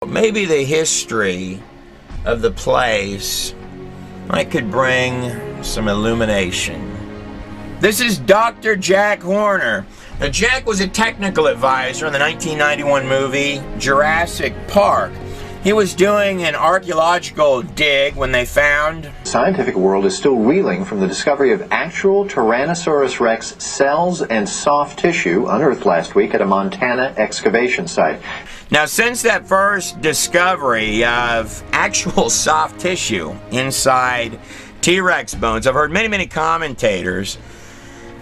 Maybe the history of the place I could bring some illumination. This is Dr. Jack Horner. Now, Jack was a technical advisor in the 1991 movie Jurassic Park. He was doing an archaeological dig when they found... The scientific world is still reeling from the discovery of actual Tyrannosaurus rex cells and soft tissue unearthed last week at a Montana excavation site. Now, since that first discovery of actual soft tissue inside T-Rex bones, I've heard many commentators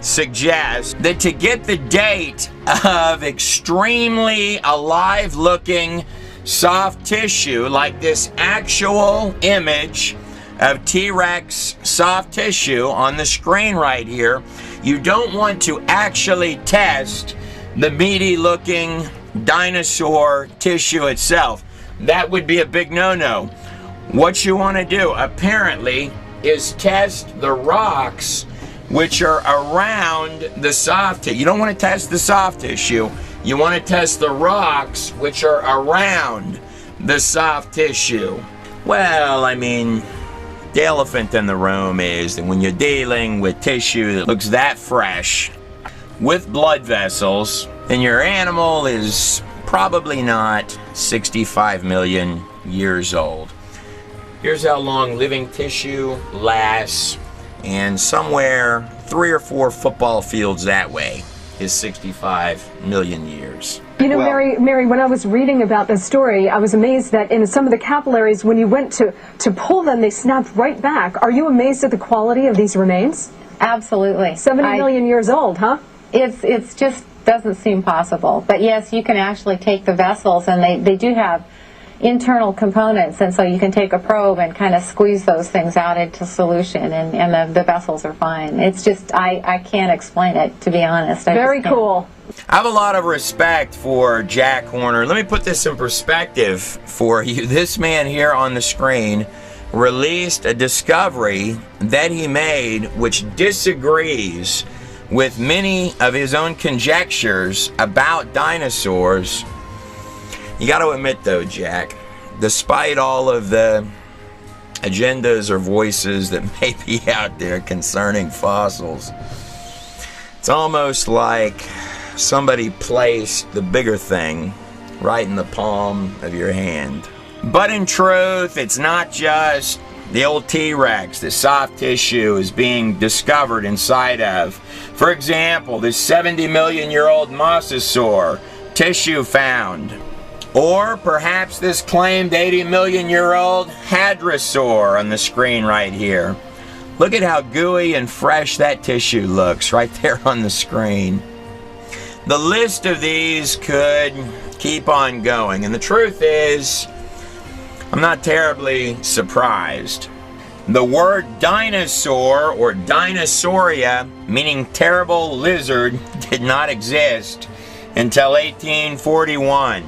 suggest that to get the date of extremely alive-looking soft tissue, like this actual image of T-Rex soft tissue on the screen right here, you don't want to actually test the meaty-looking dinosaur tissue itself. That would be a big no-no. What you want to do, apparently, is test the rocks which are around the soft tissue. You don't want to test the soft tissue. You want to test the rocks which are around the soft tissue. Well, I mean, the elephant in the room is that when you're dealing with tissue that looks that fresh with blood vessels, then your animal is probably not 65 million years old. Here's how long living tissue lasts, and somewhere 3 or 4 football fields that way is 65 million years. You know, Mary, when I was reading about this story, I was amazed that in some of the capillaries, when you went to pull them, they snapped right back. Are you amazed at the quality of these remains? Absolutely. 70 million years old, huh? It's just doesn't seem possible. But yes, you can actually take the vessels, and they do have internal components, and so you can take a probe and kind of squeeze those things out into solution, and the vessels are fine. It's just, I can't explain it, to be honest. Very cool. I have a lot of respect for Jack Horner. Let me put this in perspective for you. This man here on the screen released a discovery that he made which disagrees with many of his own conjectures about dinosaurs. You got to admit, though, Jack, despite all of the agendas or voices that may be out there concerning fossils, it's almost like somebody placed the bigger thing right in the palm of your hand. But in truth, it's not just the old T-Rex that soft tissue is being discovered inside of. For example, this 70 million year old mosasaur tissue found. Or perhaps this claimed 80 million year old hadrosaur on the screen right here. Look at how gooey and fresh that tissue looks right there on the screen. The list of these could keep on going, and the truth is, I'm not terribly surprised. The word dinosaur or dinosauria, meaning terrible lizard, did not exist until 1841.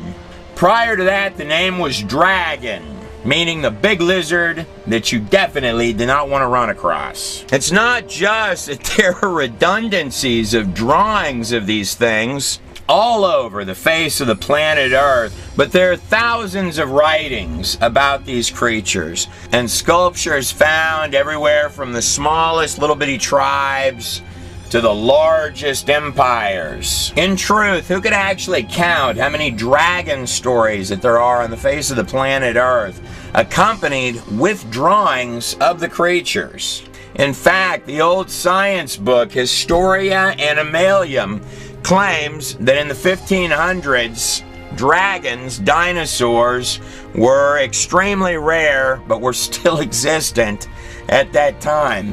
Prior to that, the name was dragon, meaning the big lizard that you definitely do not want to run across. It's not just that there are redundancies of drawings of these things all over the face of the planet Earth, but there are thousands of writings about these creatures and sculptures found everywhere from the smallest little bitty tribes to the largest empires. In truth, who could actually count how many dragon stories that there are on the face of the planet Earth, accompanied with drawings of the creatures? In fact, the old science book Historia Animalium claims that in the 1500s, dragons, dinosaurs, were extremely rare, but were still existent at that time.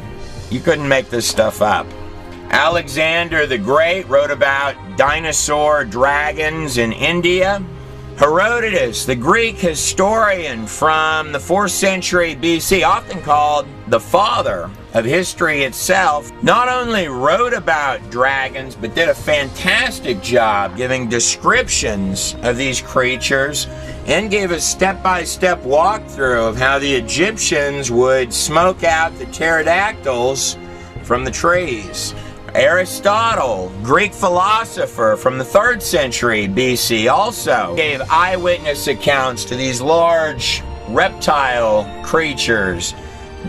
You couldn't make this stuff up. Alexander the Great wrote about dinosaur dragons in India. Herodotus, the Greek historian from the 4th century BC, often called the father of history itself, not only wrote about dragons, but did a fantastic job giving descriptions of these creatures and gave a step-by-step walkthrough of how the Egyptians would smoke out the pterodactyls from the trees. Aristotle, Greek philosopher from the 3rd century BC, also gave eyewitness accounts to these large reptile creatures,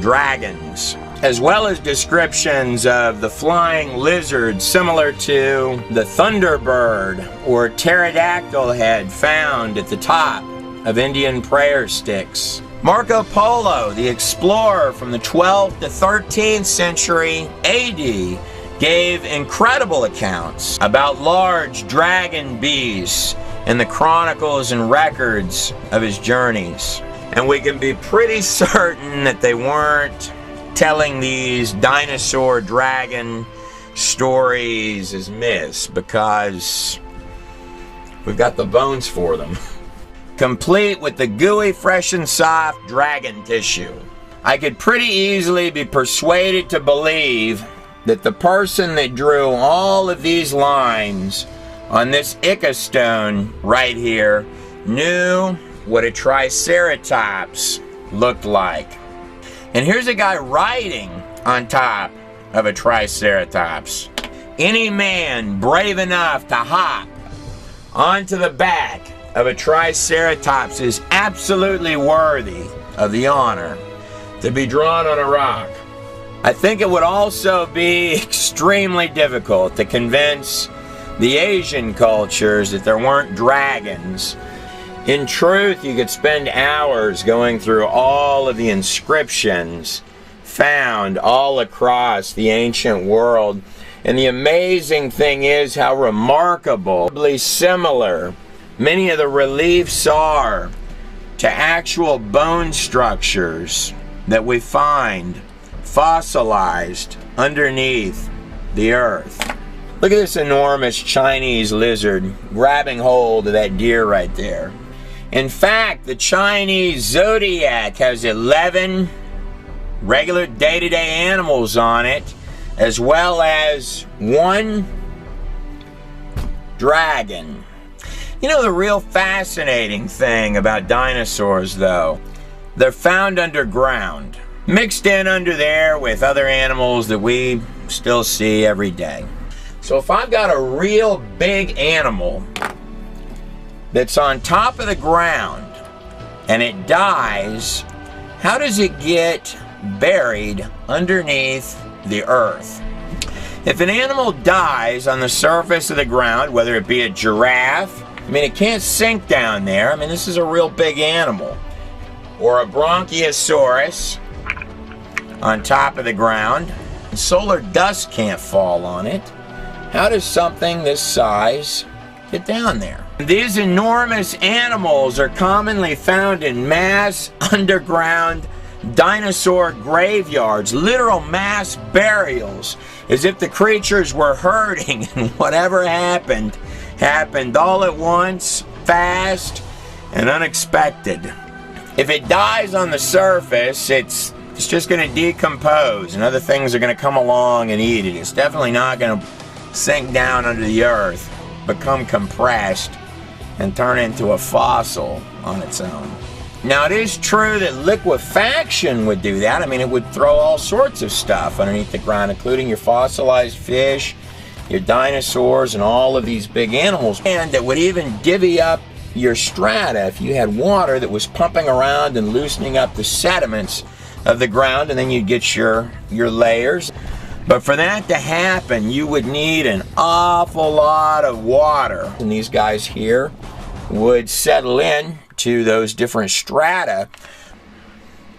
dragons, as well as descriptions of the flying lizard similar to the thunderbird or pterodactyl head found at the top of Indian prayer sticks. Marco Polo, the explorer from the 12th to 13th century AD, gave incredible accounts about large dragon beasts in the chronicles and records of his journeys. And we can be pretty certain that they weren't telling these dinosaur dragon stories as myths, because we've got the bones for them. Complete with the gooey, fresh and soft dragon tissue. I could pretty easily be persuaded to believe that the person that drew all of these lines on this Ica stone right here knew what a triceratops looked like. And here's a guy riding on top of a triceratops. Any man brave enough to hop onto the back of a triceratops is absolutely worthy of the honor to be drawn on a rock. I think it would also be extremely difficult to convince the Asian cultures that there weren't dragons. In truth, you could spend hours going through all of the inscriptions found all across the ancient world. And the amazing thing is how remarkably similar many of the reliefs are to actual bone structures that we find fossilized underneath the earth. Look at this enormous Chinese lizard grabbing hold of that deer right there. In fact, the Chinese zodiac has 11 regular day-to-day animals on it, as well as one dragon. You know the real fascinating thing about dinosaurs, though? They're found underground, mixed in under there with other animals that we still see every day. So if I've got a real big animal that's on top of the ground and it dies, how does it get buried underneath the earth? If an animal dies on the surface of the ground, whether it be a giraffe, I mean, it can't sink down there. I mean, this is a real big animal. Or a bronchiosaurus on top of the ground. Solar dust can't fall on it. How does something this size get down there? These enormous animals are commonly found in mass underground dinosaur graveyards, literal mass burials, as if the creatures were hurting and whatever happened all at once, fast and unexpected. If it dies on the surface, it's just going to decompose and other things are going to come along and eat it. It's definitely not going to sink down under the earth, become compressed, and turn into a fossil on its own. Now, it is true that liquefaction would do that. I mean, it would throw all sorts of stuff underneath the ground, including your fossilized fish, your dinosaurs, and all of these big animals. And that would even divvy up your strata if you had water that was pumping around and loosening up the sediments of the ground, and then you'd get your layers. But for that to happen, you would need an awful lot of water. And these guys here would settle in to those different strata,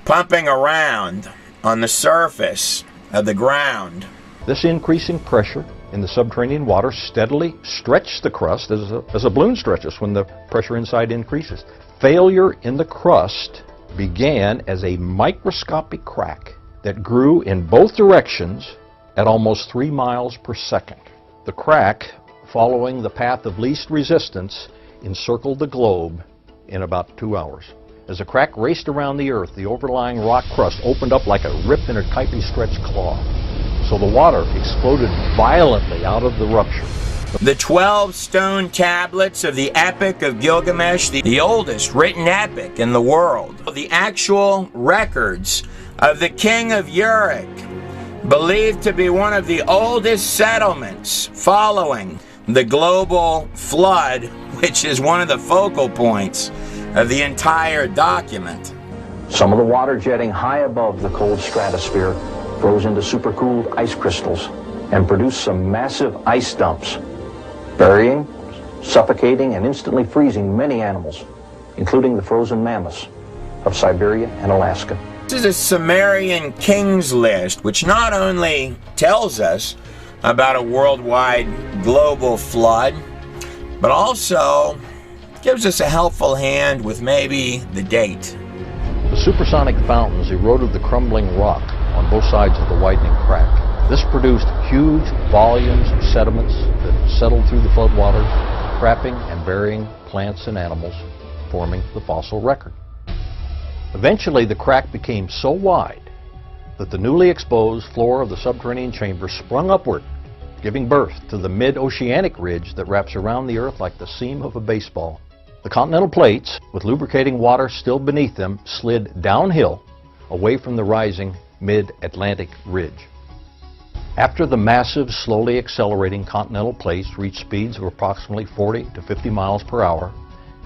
pumping around on the surface of the ground. This increasing pressure in the subterranean water steadily stretched the crust as a balloon stretches when the pressure inside increases. Failure in the crust began as a microscopic crack that grew in both directions at almost 3 miles per second. The crack, following the path of least resistance, encircled the globe in about 2 hours. As the crack raced around the Earth, the overlying rock crust opened up like a rip in a tightly stretched claw. So the water exploded violently out of the rupture. The 12 stone tablets of the Epic of Gilgamesh, the oldest written epic in the world. The actual records of the king of Uruk, believed to be one of the oldest settlements following the global flood, which is one of the focal points of the entire document. Some of the water jetting high above the cold stratosphere froze into supercooled ice crystals and produced some massive ice dumps, burying, suffocating, and instantly freezing many animals, including the frozen mammoths of Siberia and Alaska. This is a Sumerian king's list, which not only tells us about a worldwide global flood, but also gives us a helpful hand with maybe the date. The supersonic fountains eroded the crumbling rock on both sides of the widening crack. This produced huge volumes of sediments that settled through the floodwaters, trapping and burying plants and animals, forming the fossil record. Eventually, the crack became so wide that the newly exposed floor of the subterranean chamber sprung upward, giving birth to the mid-oceanic ridge that wraps around the Earth like the seam of a baseball. The continental plates, with lubricating water still beneath them, slid downhill away from the rising mid-Atlantic ridge. After the massive, slowly accelerating continental plates reached speeds of approximately 40 to 50 miles per hour,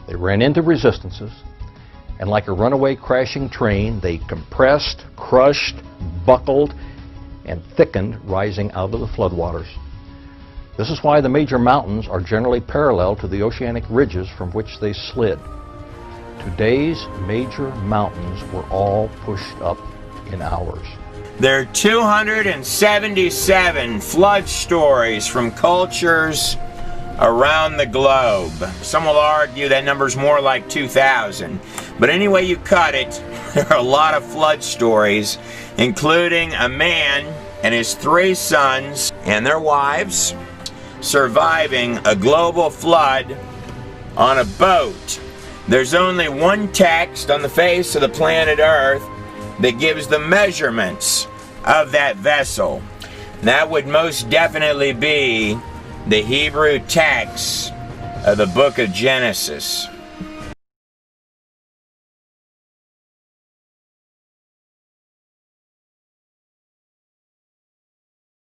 they ran into resistances, and like a runaway crashing train, they compressed, crushed, buckled, and thickened, rising out of the floodwaters. This is why the major mountains are generally parallel to the oceanic ridges from which they slid. Today's major mountains were all pushed up in hours. There are 277 flood stories from cultures around the globe. Some will argue that number's more like 2,000. But any way you cut it, there are a lot of flood stories, including a man and his 3 sons and their wives surviving a global flood on a boat. There's only one text on the face of the planet Earth that gives the measurements of that vessel. That would most definitely be the Hebrew text of the book of Genesis.